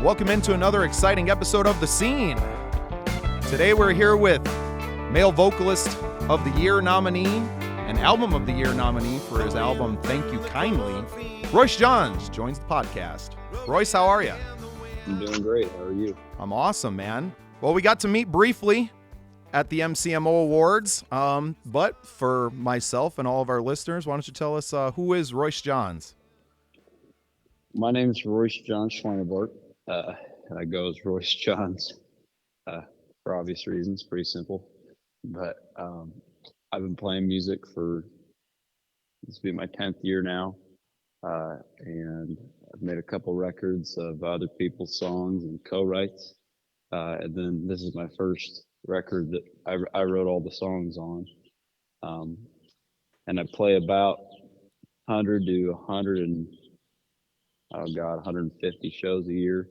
Welcome into another exciting episode of The Scene. Today we're here with Male Vocalist of the Year nominee and Album of the Year nominee for his album Thank You Kindly. Royce Johns joins the podcast. Royce, how are you? I'm doing great. How are you? I'm awesome, man. Well, we got to meet briefly at the MCMO Awards, but for myself and all of our listeners, why don't you tell us who is Royce Johns? My name is Royce Johns Schweinebart. I go as Royce Johns for obvious reasons. Pretty simple. But I've been playing music for, this will be my 10th year now. And I've made a couple records of other people's songs and co-writes. And then this is my first record that I wrote all the songs on. And I play about 100 to 150 shows a year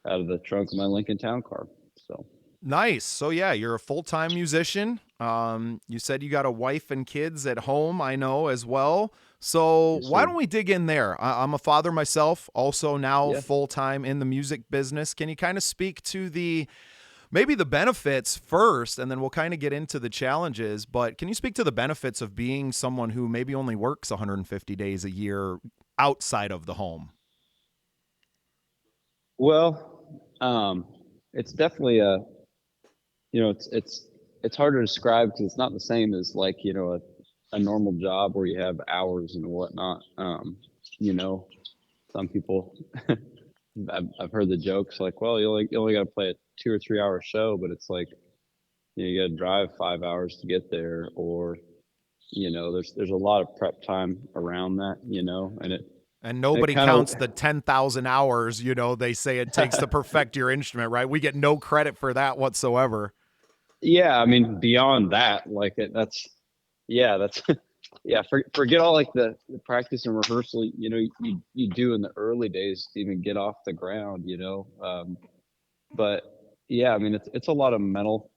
out of the trunk of my Lincoln Town Car. So nice. So yeah, you're a full-time musician. You said you got a wife and kids at home, I know, as well. So yes, why sir. don't we dig in there? I'm a father myself, also now full-time in the music business. Can you kind of speak to maybe the benefits first, and then we'll kind of get into the challenges, but can you speak to the benefits of being someone who maybe only works 150 days a year outside of the home? Well, it's definitely it's hard to describe because it's not the same as like, a normal job where you have hours and whatnot. Some people, I've heard the jokes like, well, you only got to play a 2 or 3 hour show, but it's like, you got to drive 5 hours to get there, or, there's a lot of prep time around that, And nobody counts the 10,000 hours, they say it takes to perfect your instrument, right? We get no credit for that whatsoever. Yeah, I mean, beyond that, forget all like the practice and rehearsal, you do in the early days to even get off the ground, but yeah, I mean, it's a lot of mental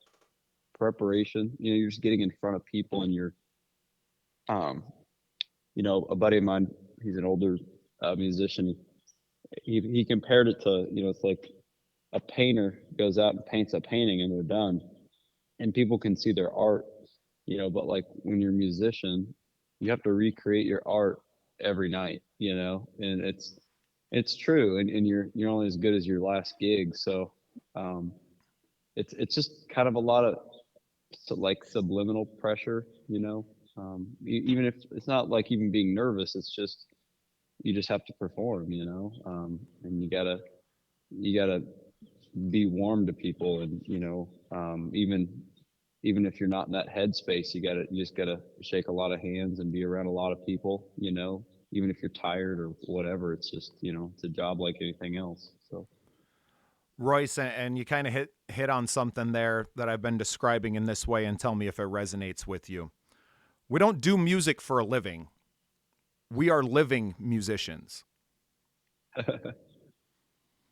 preparation. You're just getting in front of people, and you're, a buddy of mine, he's an older musician. He compared it to, it's like a painter goes out and paints a painting and they're done, and people can see their art, but like when you're a musician, you have to recreate your art every night, and it's true. And you're only as good as your last gig. So it's just kind of a lot of like subliminal pressure, even if it's not like even being nervous, it's just, you just have to perform, and you gotta be warm to people, and even if you're not in that headspace, you just gotta shake a lot of hands and be around a lot of people, even if you're tired or whatever. It's just, it's a job like anything else. So Royce, and you kind of hit on something there that I've been describing in this way, and tell me if it resonates with you. We don't do music for a living. We are living musicians.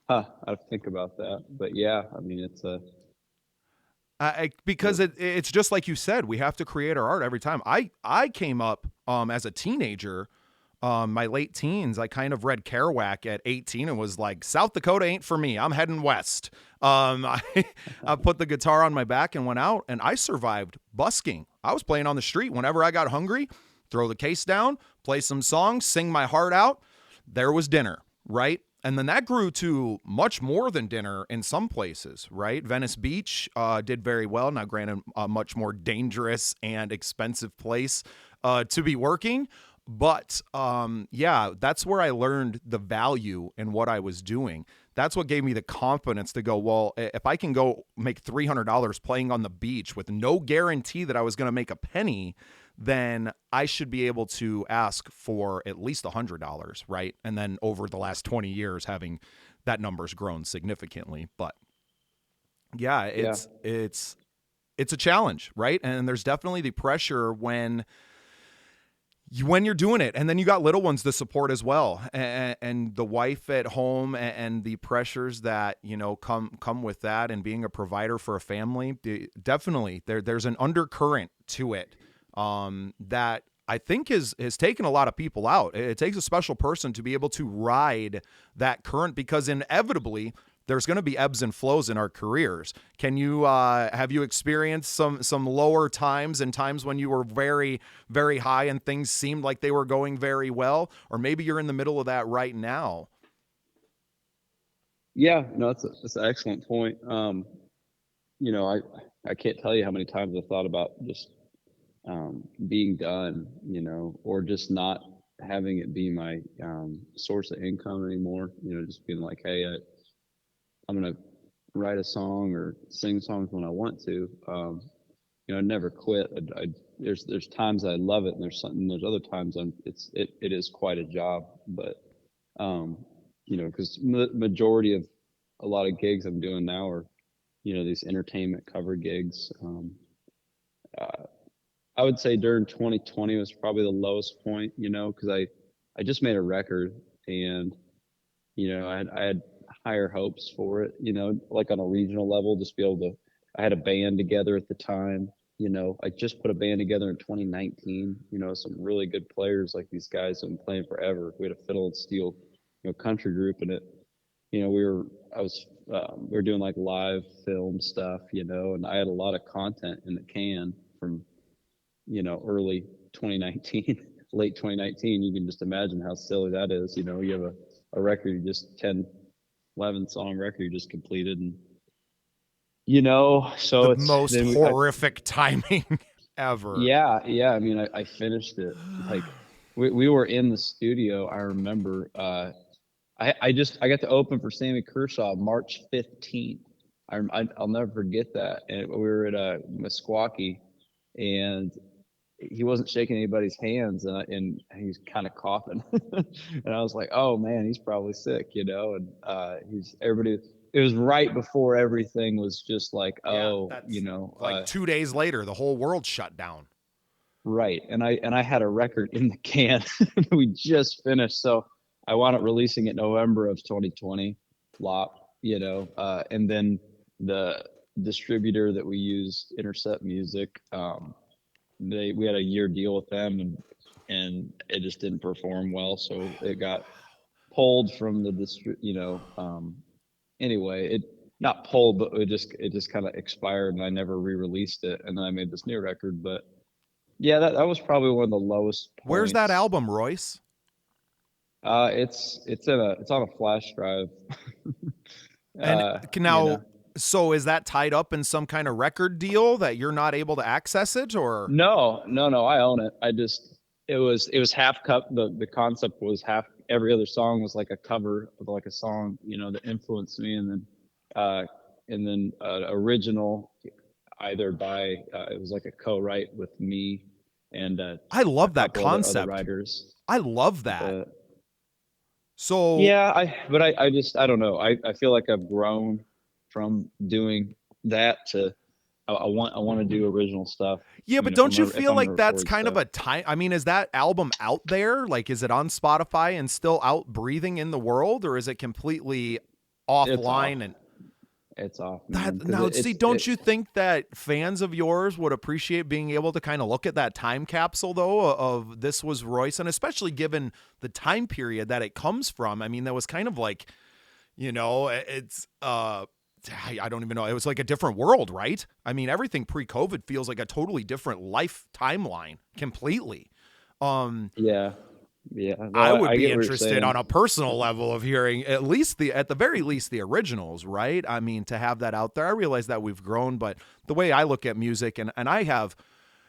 I think about that, but yeah, I mean, it's because it's just like you said, we have to create our art every time. I came up as a teenager, my late teens. I kind of read Kerouac at 18 and was like, South Dakota ain't for me. I'm heading west. I put the guitar on my back and went out, and I survived busking. I was playing on the street whenever I got hungry, throw the case down, play some songs, sing my heart out. There was dinner, right? And then that grew to much more than dinner in some places, right? Venice Beach did very well. Now, granted, a much more dangerous and expensive place to be working. But that's where I learned the value in what I was doing. That's what gave me the confidence to go, well, if I can go make $300 playing on the beach with no guarantee that I was going to make a penny, then I should be able to ask for at least $100, right? And then over the last 20 years, having that number's grown significantly. But yeah, it's a challenge, right? And there's definitely the pressure when you're doing it, and then you got little ones to support as well, and the wife at home, and the pressures that come with that, and being a provider for a family. Definitely there's an undercurrent to it that I think has taken a lot of people out. It takes a special person to be able to ride that current, because inevitably there's going to be ebbs and flows in our careers. Can you have you experienced some lower times and times when you were very, very high and things seemed like they were going very well, or maybe you're in the middle of that right now? Yeah, no, that's an excellent point. You know, I can't tell you how many times I thought about just being done, you know, or just not having it be my source of income anymore. You know, just being like, hey, I'm gonna write a song or sing songs when I want to. You know, I never quit. There's times I love it, and there's other times it is quite a job. But you know, because majority of a lot of gigs I'm doing now are, you know, these entertainment cover gigs. Uh, I would say during 2020 was probably the lowest point, you know, because I just made a record, and you know, I had higher hopes for it, you know, like on a regional level, just be able to. I had a band together at the time, you know. I just put a band together in 2019, you know, some really good players, like these guys have been playing forever. We had a fiddle and steel, you know, country group, and it, you know, we were doing like live film stuff, you know, and I had a lot of content in the can from, you know, early 2019, late 2019. You can just imagine how silly that is. You know, you have a record, you just 10, 11 song record you just completed. And, you know, The so it's, most horrific timing ever. yeah. I mean, I finished it. Like we were in the studio. I remember, I got to open for Sammy Kershaw March 15th. I'll never forget that. And we were at Meskwaki, and he wasn't shaking anybody's hands, and he's kind of coughing. And I was like, oh man, he's probably sick, you know. And he's everybody. It was right before everything was just like, Yeah, oh, you that's know, like 2 days later, the whole world shut down. right. And I had a record in the can. We just finished, so I wound up releasing it November of 2020, flop, you know. And then the distributor that we used, Intercept Music, we had a year deal with them, and it just didn't perform well, so it got pulled from the you know. Anyway, it not pulled, but it just kind of expired, and I never re-released it, and then I made this new record. But yeah, that was probably one of the lowest Where's that points. album, Royce? It's on a flash drive. And You now, know. so is that tied up in some kind of record deal that you're not able to access it, or? No. I own it. It was half cup. The concept was half. Every other song was like a cover of like a song, you know, that influenced me, uh, and then original either by it was like a co-write with me and I a love that couple other concept. writers. I love that. But So, yeah, I don't know. I feel like I've grown from doing that to I want to do original stuff. yeah, You but know, don't you if feel I'm gonna like that's record kind of stuff. a time? I mean, is that album out there? Like, is it on Spotify and still out breathing in the world, or is it completely It's off. offline? And It's off, man. that Because now, it, see, it's don't it. you think that fans of yours would appreciate being able to kind of look at that time capsule, though, of this was Royce, and especially given the time period that it comes from? I mean, that was kind of like, it's I don't even know. It was like a different world, right? I mean, everything pre-COVID feels like a totally different life timeline completely. Um, Yeah, yeah. No, I I would be get what you're interested saying. on a personal level of hearing at the very least the originals, right? I mean, to have that out there. I realize that we've grown, but the way I look at music, and I have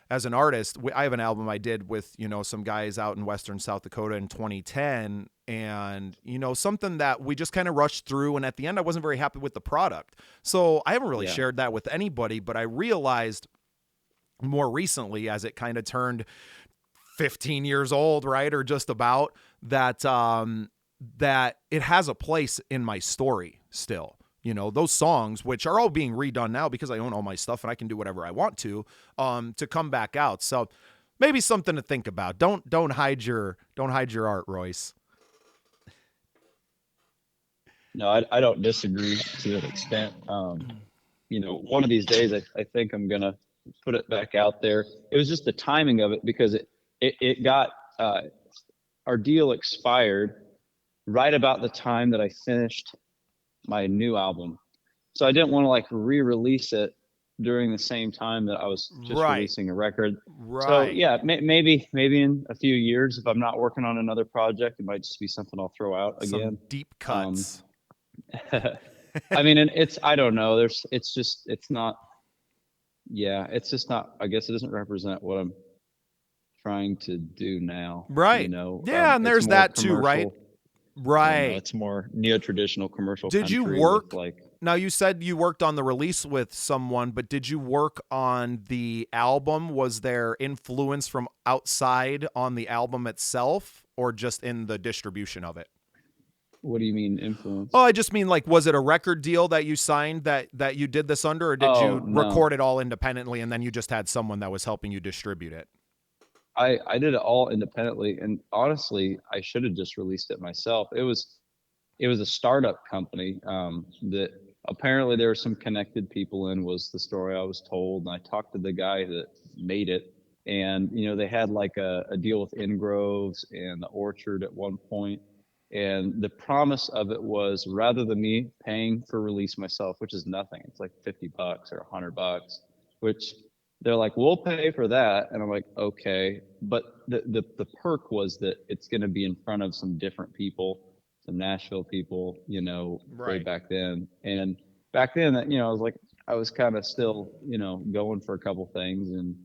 as an artist, I have an album I did with, some guys out in Western South Dakota in 2010, and, something that we just kind of rushed through. And at the end, I wasn't very happy with the product. So I haven't really Yeah, shared that with anybody, but I realized more recently, as it kind of turned 15 years old, right? Or just about that, that it has a place in my story still. Those songs, which are all being redone now because I own all my stuff and I can do whatever I want to come back out. So maybe something to think about. Don't hide your art, Royce. no, I don't disagree to that extent. One of these days, I think I'm gonna put it back out there. It was just the timing of it because it got our deal expired right about the time that I finished my new album. So I didn't want to like re-release it during the same time that I was just Right. releasing a record. So Right. yeah, maybe in a few years, if I'm not working on another project, it might just be something I'll throw out Some again. deep Um, cuts. I mean, and I don't know. It's not. Yeah, it's just not. I guess it doesn't represent what I'm trying to do now. You Right. know, Yeah, and it's there's more that too, right? commercial. I don't know. Right. It's more neo-traditional commercial Did you country with work? like. Now you said you worked on the release with someone, but did you work on the album? Was there influence from outside on the album itself or just in the distribution of it? What do you mean Oh, influence? I just mean like was it a record deal that you signed that you did this under, or did Oh you no, record it all independently and then you just had someone that was helping you distribute it? I did it all independently, and honestly, I should have just released it myself. It was a startup company that apparently there were some connected people in, was the story I was told. And I talked to the guy that made it, and you know they had like a deal with Ingroves and the Orchard at one point, and the promise of it was rather than me paying for release myself, which is nothing, it's like $50 or $100, which they're like, we'll pay for that, and I'm like, okay, but the perk was that it's going to be in front of some different people, some Nashville people, you know, way Right. back then. And back then, you know, I was kind of still, you know, going for a couple things. And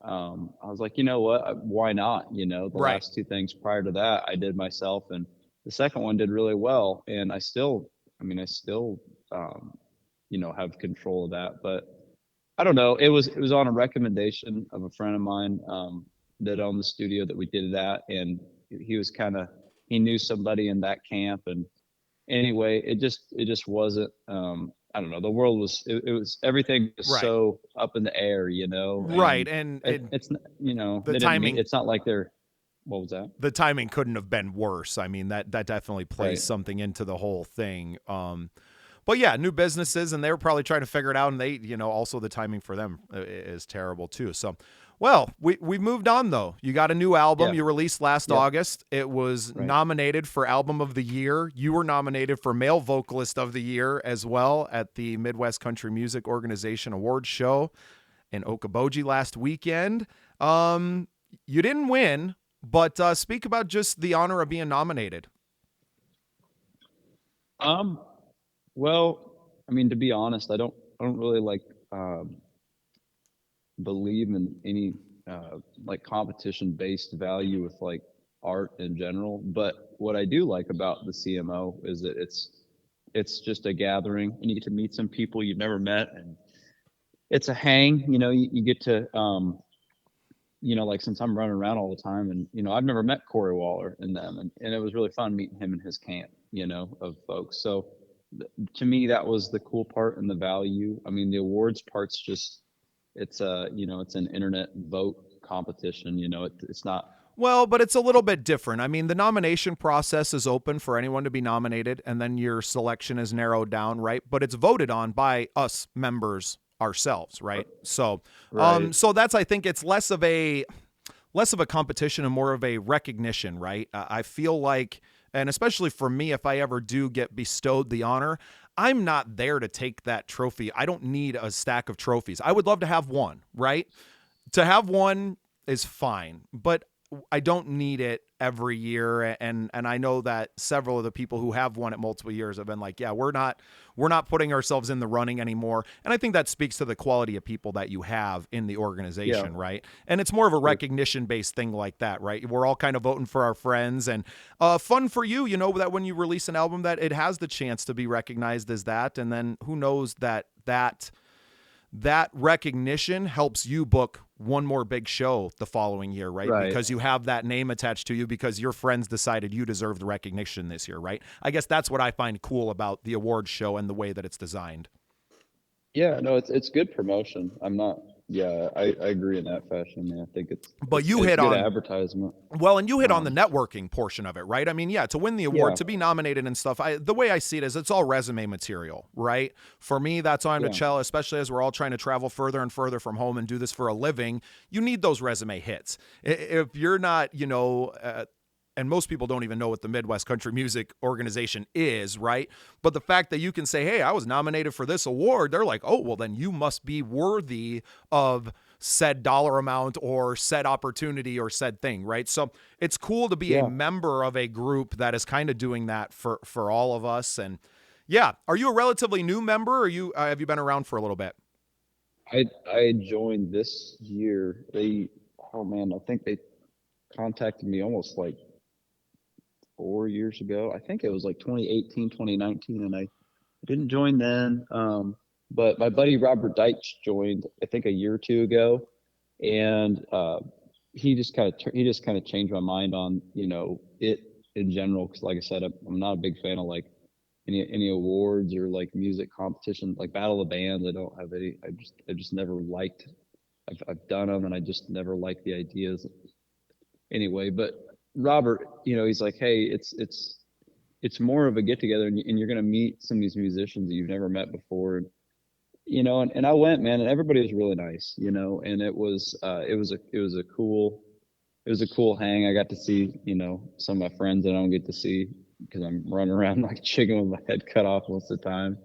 I was like, you know what, why not? You know, the Right. last two things prior to that, I did myself. And the second one did really well. And I still, um, you know, have control of that. But I don't know. It was on a recommendation of a friend of mine that owned the studio that we did it at, and he was kind of he knew somebody in that camp, and anyway, it just wasn't. I don't know. The world was it was everything was Right. so up in the air, you know, Right. and And it's you know the they didn't meet. timing It's not like they're what was that? the timing couldn't have been worse. I mean, that definitely plays Right. something into the whole thing. But yeah, new businesses, and they were probably trying to figure it out, and they, you know, also the timing for them is terrible too. So, well, we've moved on though. You got a new album Yeah. you released last Yep. August. It was Right. nominated for Album of the Year. You were nominated for Male Vocalist of the Year as well at the Midwest Country Music Organization Awards show in Okoboji last weekend. You didn't win, but speak about just the honor of being nominated. Um. Well, I mean, to be honest, I don't really like believe in any like competition based value with like art in general. But what I do like about the CMO is that it's just a gathering, and you get to meet some people you've never met, and it's a hang. You know, you get to you know, like since I'm running around all the time, and you know, I've never met Corey Waller and them, and it was really fun meeting him in his camp, you know, of folks. So to me, that was the cool part and the value. I mean, the awards part's just it's a you know it's an internet vote competition. You know, it's not Well, but it's a little bit different. I mean, the nomination process is open for anyone to be nominated, and then your selection is narrowed down, right? But it's voted on by us members ourselves, right? So, right. so that's I think it's less of a competition and more of a recognition, right? I feel like, and especially for me, if I ever do get bestowed the honor, I'm not there to take that trophy. I don't need a stack of trophies. I would love to have one, right? To have one is fine, but I don't need it every year. And I know that several of the people who have won it multiple years have been like, yeah, we're not putting ourselves in the running anymore. And I think that speaks to the quality of people that you have in the Yeah. organization, right? And it's more of a recognition based thing like that, right? We're all kind of voting for our friends, and fun for you, you know, that when you release an album that it has the chance to be recognized as that. And then who knows that recognition helps you book one more big show the following year, right? Right. Because you have that name attached to you because your friends decided you deserve the recognition this year, right? I guess that's what I find cool about the awards show and the way that it's designed. Yeah. No, it's good promotion. I'm not. Yeah, I agree in that fashion. Man. I think But you it's hit good on, advertisement. well, and you hit on the Um, networking portion of it, right? I mean, yeah, to win the award, yeah, to be nominated and stuff, the way I see it is it's all resume material, right? For me, that's why I'm to yeah, Chell, especially as we're all trying to travel further and further from home and do this for a living. You need those resume hits. If you're not, and most people don't even know what the Midwest Country Music Organization is, right? But the fact that you can say, hey, I was nominated for this award, they're like, oh, well, then you must be worthy of said dollar amount or said opportunity or said thing, right? So it's cool to be a yeah. member of a group that is kind of doing that for all of us. And yeah, are you a relatively new member, or you have you been around for a little bit? I joined this year. Oh man, I think they contacted me almost like 4 years ago. I think it was like 2018, 2019, and I didn't join then. But my buddy Robert Deitch joined, I think, a year or two ago, and he just kind of changed my mind on it in general. Because like I said, I'm not a big fan of like any awards or like music competition, like Battle of the Bands. I don't have any. I just never liked. I've done them, and I just never liked the ideas anyway. But Robert, he's like, hey, it's more of a get together, and you're gonna meet some of these musicians that you've never met before. And I went, man, and everybody was really nice, and it was a cool hang. I got to see, some of my friends that I don't get to see because I'm running around like chicken with my head cut off most of the time.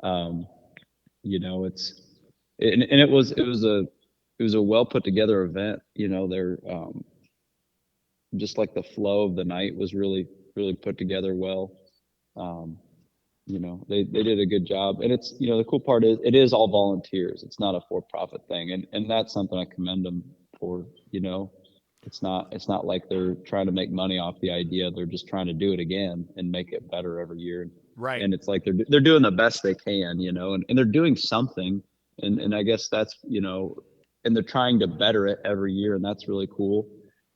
Um, it's and it was a well put together event. They're just like the flow of the night was really put together well. Um, they did a good job, and it's the cool part is it is all volunteers. It's not a for profit thing, and that's something I commend them for. It's not like they're trying to make money off the idea. They're just trying to do it again and make it better every year. Right. And it's like they're doing the best they can, and they're doing something. And I guess that's and they're trying to better it every year, and that's really cool.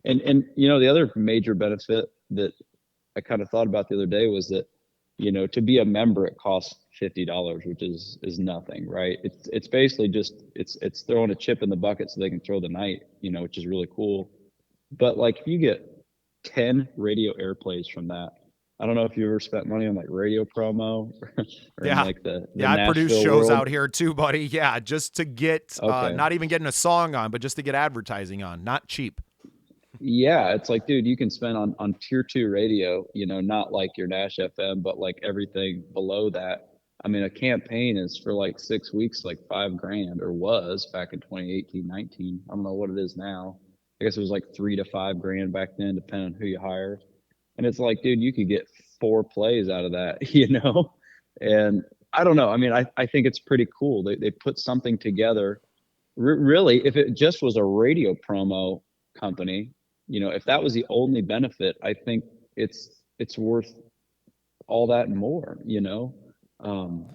And the other major benefit that I kind of thought about the other day was that to be a member it costs $50, which is nothing, right? It's basically just it's throwing a chip in the bucket so they can throw the night, which is really cool. But like if you get 10 radio airplays from that, I don't know if you ever spent money on like radio promo or in Yeah. like the Yeah, I produce Nashville shows world. out here too, buddy. Yeah, just to get Okay. not even getting a song on, but just to get advertising on. Not cheap. Yeah, it's like, dude, you can spend on tier two radio, not like your Nash FM, but like everything below that. I mean, a campaign is for like 6 weeks, like $5,000 or was back in 2018, 19. I don't know what it is now. I guess it was like 3 to 5 grand back then, depending on who you hire. And it's like, dude, you could get 4 plays out of that, And I don't know. I mean, I think it's pretty cool. They put something together. Really, if it just was a radio promo company, if that was the only benefit, I think it's worth all that and more, um,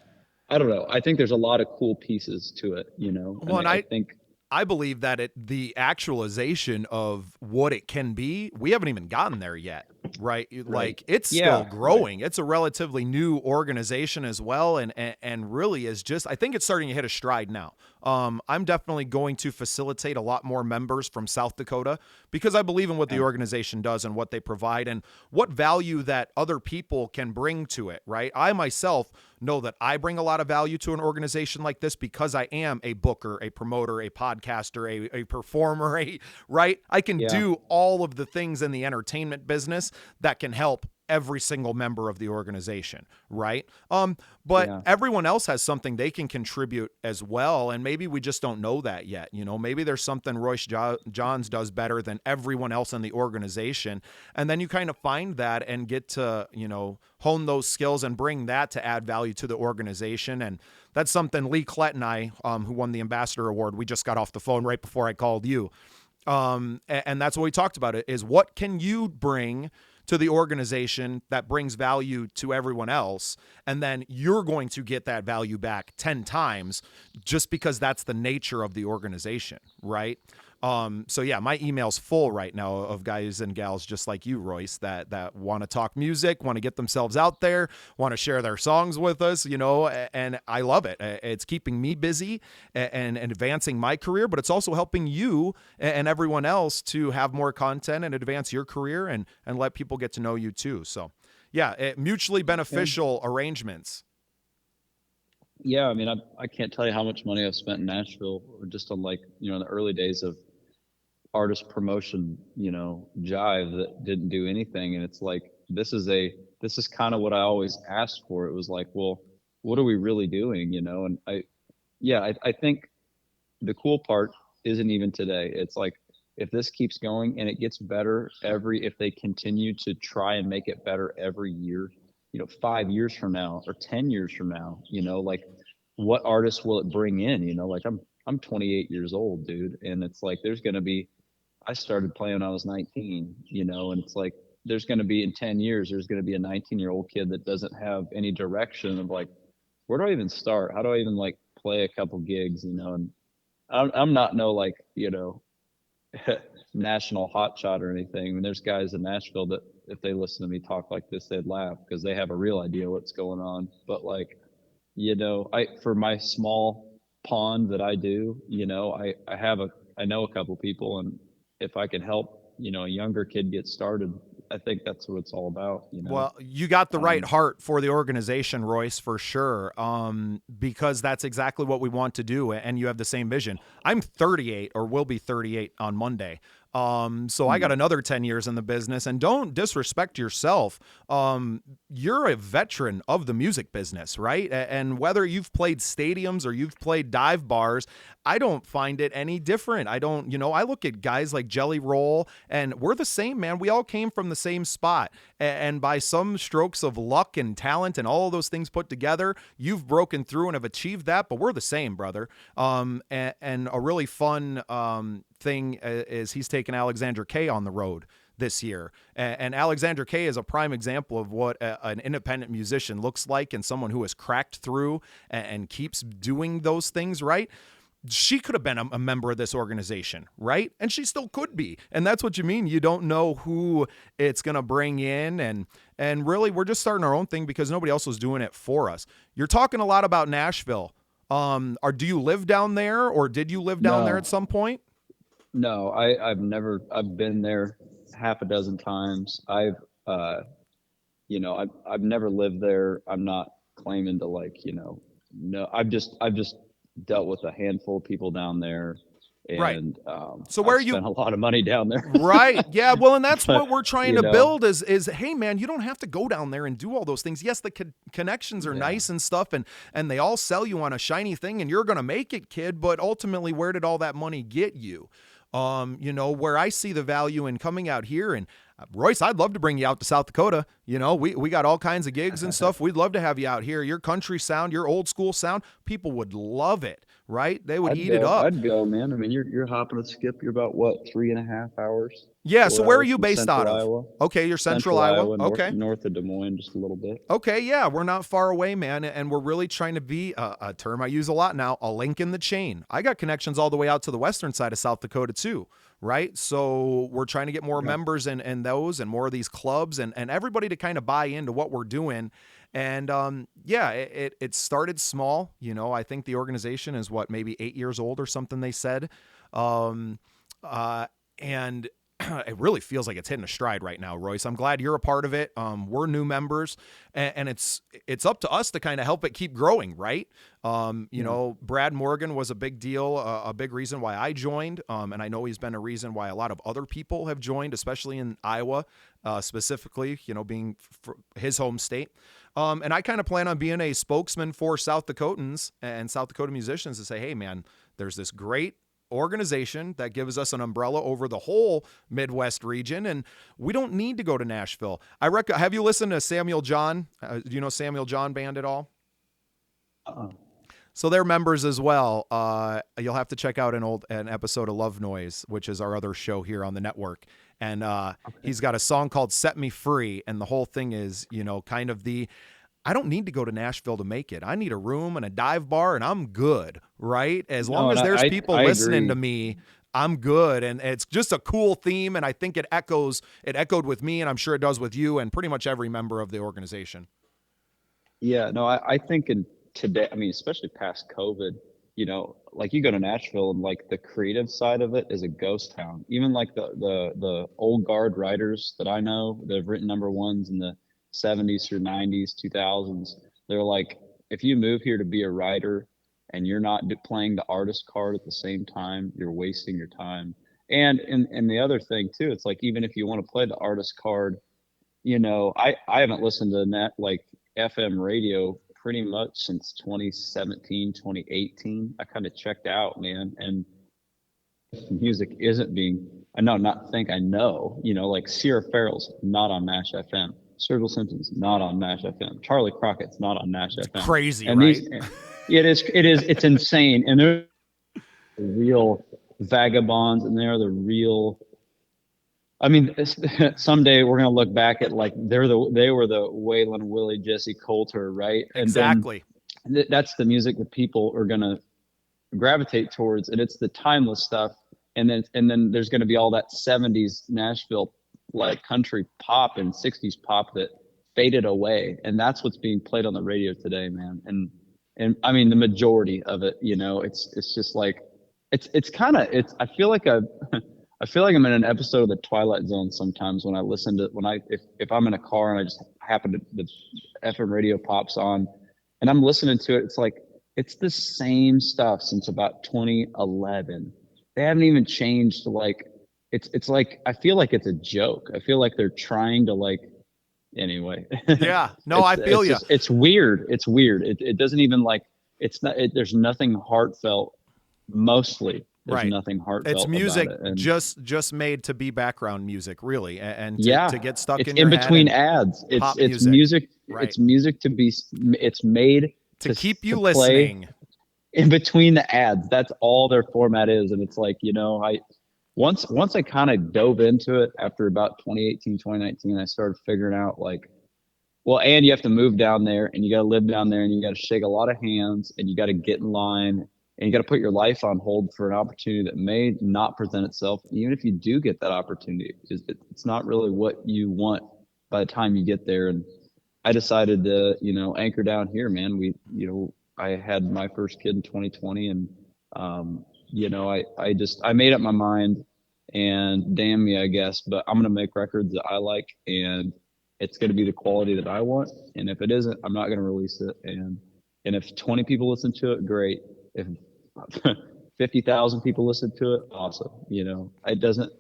I don't know. I think there's a lot of cool pieces to it, Well, and and I think, I believe that the actualization of what it can be, we haven't even gotten there yet, right? right. Like it's still Yeah, right. growing. It's a relatively new organization as well, and really is just. I think it's starting to hit a stride now. I'm definitely going to facilitate a lot more members from South Dakota because I believe in what the Yeah, organization does and what they provide and what value that other people can bring to it, right? I myself know that I bring a lot of value to an organization like this because I am a booker, a promoter, a podcaster, a performer, right? I can yeah, do all of the things in the entertainment business that can help every single member of the organization, right? But yeah, everyone else has something they can contribute as well, and maybe we just don't know that yet. Maybe there's something Royce Johns does better than everyone else in the organization, and then you kind of find that and get to hone those skills and bring that to add value to the organization. And that's something Lee Klett and I, who won the Ambassador Award, we just got off the phone right before I called you. And that's what we talked about, is what can you bring to the organization that brings value to everyone else, and then you're going to get that value back 10 times just because that's the nature of the organization, right? So yeah, my email's full right now of guys and gals just like you, Royce, that want to talk music, want to get themselves out there, want to share their songs with us, and I love it. It's keeping me busy and advancing my career, but it's also helping you and everyone else to have more content and advance your career and let people get to know you too. So yeah, mutually beneficial arrangements. Yeah, I mean, I can't tell you how much money I've spent in Nashville, or just on, like, in the early days of artist promotion, jive that didn't do anything. And it's like, this is kind of what I always asked for. It was like, well, what are we really doing? And I think the cool part isn't even today. It's like, if this keeps going and it gets better if they continue to try and make it better every year, 5 years from now or 10 years from now, like, what artists will it bring in? Like, I'm 28 years old, dude. And it's like, I started playing when I was 19, and it's like, there's going to be, in 10 years, there's going to be a 19-year-old kid that doesn't have any direction of, like, where do I even start? How do I even, like, play a couple gigs, and I'm not no, like, national hotshot or anything. I mean, there's guys in Nashville that if they listen to me talk like this, they'd laugh because they have a real idea what's going on. But, like, for my small pond that I do, I know a couple people, and if I can help, a younger kid get started, I think that's what it's all about. Well, you got the right heart for the organization, Royce, for sure. Because that's exactly what we want to do. And you have the same vision. I'm 38 or will be 38 on Monday. So I got another 10 years in the business, and don't disrespect yourself. You're a veteran of the music business, right? And whether you've played stadiums or you've played dive bars, I don't find it any different. I look at guys like Jelly Roll, and we're the same, man. We all came from the same spot. And by some strokes of luck and talent and all of those things put together, you've broken through and have achieved that, but we're the same, brother. And a really fun, thing is he's taken Alexander K on the road this year. And Alexander K is a prime example of what an independent musician looks like, and someone who has cracked through and keeps doing those things right. She could have been a member of this organization, right? And she still could be. And that's what you mean. You don't know who it's going to bring in. And really, we're just starting our own thing because nobody else was doing it for us. You're talking a lot about Nashville. Do you live down there, or did you live down there at some point? No, I've been there half a dozen times. I've never lived there. I'm not claiming to, like, no, I've just dealt with a handful of people down there. And, right. So where you spent a lot of money down there. Right. Yeah. Well, and that's what we're trying to build is, hey man, you don't have to go down there and do all those things. Yes, the connections are nice and stuff, and they all sell you on a shiny thing, and you're going to make it, kid. But ultimately, where did all that money get you? Where I see the value in coming out here, and Royce, I'd love to bring you out to South Dakota. We got all kinds of gigs and stuff. We'd love to have you out here. Your country sound, your old school sound, people would love it, right? They would eat it up. I'd go, man. I mean, you're hopping a skip. You're about, what, 3.5 hours? Yeah. So where are you based out of? Iowa. Okay. You're Central Iowa. Okay. North of Des Moines, just a little bit. Okay. Yeah. We're not far away, man. And we're really trying to be a term I use a lot now, a link in the chain. I got connections all the way out to the western side of South Dakota too. Right. So we're trying to get more members and those and more of these clubs and everybody to kind of buy into what we're doing. And it started small. I think the organization is maybe 8 years old or something, they said. And it really feels like it's hitting a stride right now, Royce. I'm glad you're a part of it. We're new members, and it's up to us to kind of help it keep growing, right? Brad Morgan was a big deal, a big reason why I joined, and I know he's been a reason why a lot of other people have joined, especially in Iowa, specifically, being his home state. And I kind of plan on being a spokesman for South Dakotans and South Dakota musicians to say, hey, man, there's this great organization that gives us an umbrella over the whole Midwest region, and we don't need to go to Nashville. Have you listened to Samuel John? Do you know Samuel John Band at all? So they're members as well. You'll have to check out an episode of Love Noise, which is our other show here on the network. And he's got a song called Set Me Free, and the whole thing is, kind of I don't need to go to Nashville to make it. I need a room and a dive bar, and I'm good, right? As long as there's people listening to me, I'm good. And it's just a cool theme. And I think it echoed with me, and I'm sure it does with you and pretty much every member of the organization. Yeah, no, I think in today, I mean, especially past COVID, like you go to Nashville and like the creative side of it is a ghost town. Even like the old guard writers that I know that have written number ones in the 70s through 90s, 2000s, they're like, if you move here to be a writer and you're not playing the artist card at the same time, you're wasting your time. And the other thing too, it's like even if you want to play the artist card, I haven't listened to that like FM radio pretty much since 2017, 2018. I kind of checked out, man. And music isn't being, I know, not think I know, like Sierra Farrell's not on Nash FM. Sturgill Simpson's not on Nash FM. Charlie Crockett's not on Nash FM. Crazy, And right? it's insane. And they're the real vagabonds, and they're the real. I mean, someday we're gonna look back at like they were the Waylon Willie Jesse Coulter, right? And exactly. That's the music that people are gonna gravitate towards, and it's the timeless stuff. And then there's gonna be all that '70s Nashville like country pop and '60s pop that faded away, and that's what's being played on the radio today, man. And I mean the majority of it, it's just like it's kind of I feel like I'm in an episode of the Twilight Zone sometimes when I listen to if I'm in a car and I just happen to the FM radio pops on and I'm listening to it. It's like it's the same stuff since about 2011. They haven't even changed. Like it's like I feel like it's a joke. I feel like they're trying to like anyway. Yeah, no, I feel you. It's weird. It's weird. It doesn't even like it's not. There's nothing heartfelt. Mostly. There's right. Nothing heartfelt. It's music about it. And just made to be background music, really, and to get stuck it's in your between head ads. It's music. Right. It's music to be. It's made to keep you listening. In between the ads, that's all their format is, and it's like I once I kind of dove into it after about 2018, 2019, I started figuring out like, well, and you have to move down there, and you got to live down there, and you got to shake a lot of hands, and you got to get in line. And you got to put your life on hold for an opportunity that may not present itself. Even if you do get that opportunity, it's not really what you want by the time you get there. And I decided to, anchor down here, man. I had my first kid in 2020, and I made up my mind, and damn me, I guess, but I'm gonna make records that I like, and it's gonna be the quality that I want. And if it isn't, I'm not gonna release it. And if 20 people listen to it, great. If 50,000 people listen to it, awesome. It doesn't.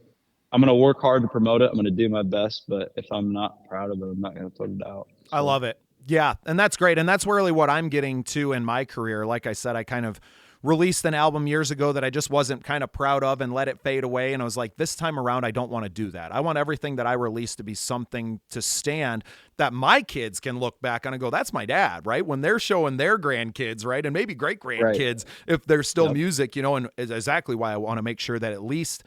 I'm gonna work hard to promote it. I'm gonna do my best, but if I'm not proud of it, I'm not gonna put it out. So. I love it. Yeah, and that's great, and that's really what I'm getting to in my career. Like I said, I kind of released an album years ago that I just wasn't kind of proud of and let it fade away. And I was like, this time around, I don't want to do that. I want everything that I release to be something to stand that my kids can look back on and go, that's my dad, right? When they're showing their grandkids, right? And maybe great grandkids, if there's still music, and is exactly why I want to make sure that at least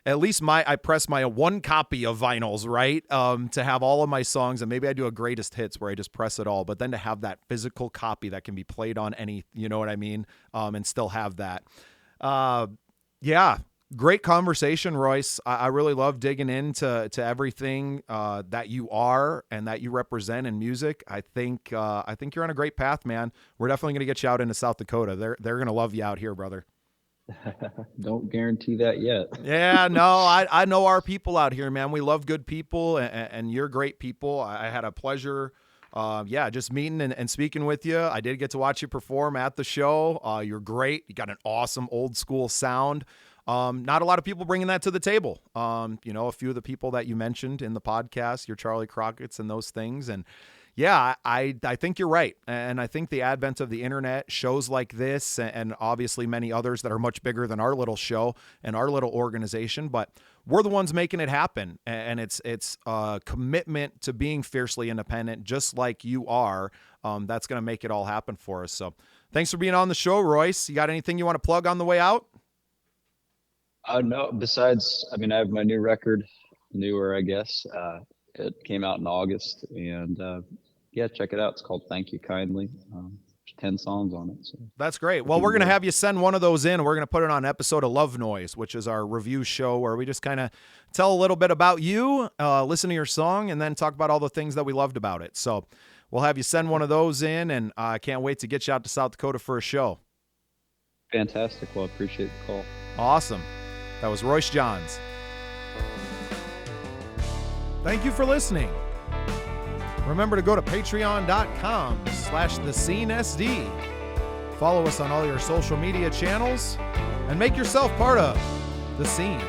I press my one copy of vinyls, right? To have all of my songs, and maybe I do a greatest hits where I just press it all, but then to have that physical copy that can be played on any, you know what I mean? And still have that. Yeah. Great conversation, Royce. I really love digging into everything that you are and that you represent in music. I think you're on a great path, man. We're definitely going to get you out into South Dakota. They're going to love you out here, brother. Don't guarantee that yet. Yeah, no, I know our people out here, man. We love good people, and you're great people. I had a pleasure, just meeting and speaking with you. I did get to watch you perform at the show. You're great. You got an awesome old school sound. Not a lot of people bringing that to the table. A few of the people that you mentioned in the podcast, your Charlie Crockett's and those things. And yeah, I think you're right. And I think the advent of the internet, shows like this, and obviously many others that are much bigger than our little show and our little organization, but we're the ones making it happen. And it's a commitment to being fiercely independent, just like you are. That's going to make it all happen for us. So thanks for being on the show, Royce. You got anything you want to plug on the way out? No, besides, I have my new record, newer, I guess. It came out in August, and check it out. It's called Thank You Kindly. 10 songs on it. So that's great. Well, we're going to have you send one of those in. We're going to put it on an episode of Love Noise, which is our review show where we just kind of tell a little bit about you, listen to your song, and then talk about all the things that we loved about it. So we'll have you send one of those in, and I can't wait to get you out to South Dakota for a show. Fantastic. Well, I appreciate the call. Awesome. That was Royce Johns. Thank you for listening. Remember to go to patreon.com/thescenesd. Follow us on all your social media channels and make yourself part of The Scene.